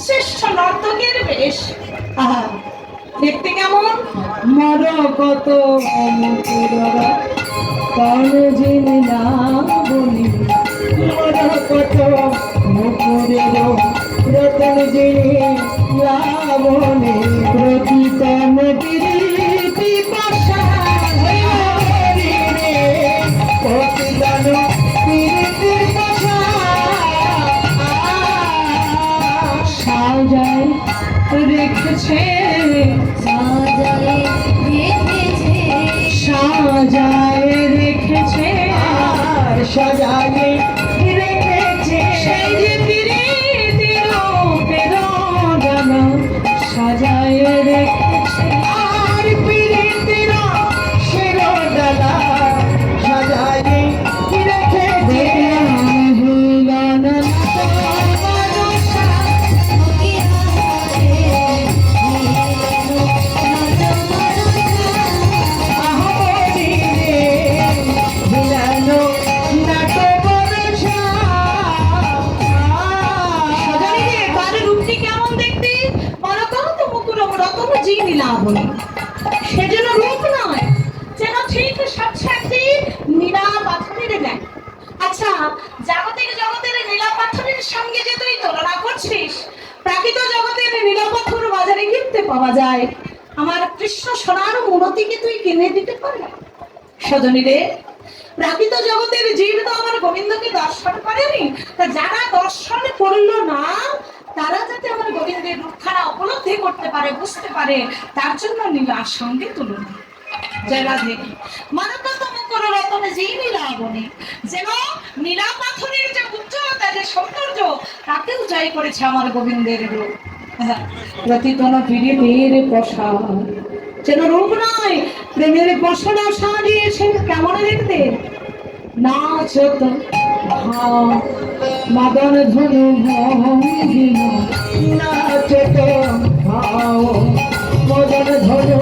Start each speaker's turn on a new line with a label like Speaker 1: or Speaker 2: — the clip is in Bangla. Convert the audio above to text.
Speaker 1: শ্রেষ্ঠ নর্তকের বেশ। আহা, দেখতে কেমন?
Speaker 2: মর কত কর্ণ যিনি না বলি, মর কত মুকুরের রতন যিনি লাবণে, প্রতিতম প্রীতি পাশা প্রতিদান প্রীতির পাশা সাজায় রেখেছে, সাজায় রেখেছে আর সাজায় রেখেছে
Speaker 1: সেই যে প্রীতির
Speaker 2: গানা সাজায় রেখেছে আর প্রীতির শিরোডালা সাজায় রেখেছে। গানা
Speaker 1: সেজন্য রূপ নয়, যেন ঠিক সাক্ষাৎ নীলা পাথরের দেয়। আচ্ছা, জাগতিক জগতের নীলা পাথরের সঙ্গে যে তুই তুলনা করছিস, প্রাকৃত জগতের নীলা পাথর বাজারে কিনতে পাওয়া যায়, আমার কৃষ্ণ সোনার মূর্তিকে তুই কিনে দিতে পারবি? সজনী রে, প্রাকৃত জগতের জীব তো আমার গোবিন্দকে দর্শন করেনি, তা যারা দর্শন করলো না তারা যাতে আমার গোবিন্দের রূপখানা উপলব্ধি করতে পারে, বুঝতে পারে, তার জন্য নীলার সঙ্গে তুলনা। জয় রাধে। মানবতম করো রতনে যেই নীলা বনে, যেন নীলা পাথরের যে উজ্জ্বলতা, যে সৌন্দর্য, তাকেও জয় করেছে আমার গোবিন্দের রূপ।
Speaker 2: প্রতিতন প্রীতির পশা,
Speaker 1: যেন রূপ নয়, প্রেমের পশনা সাজিয়েছেন। কেমন দেখতে?
Speaker 2: নাচত মদন ধনু ভঙ্গিম, নাচত মদন ধনু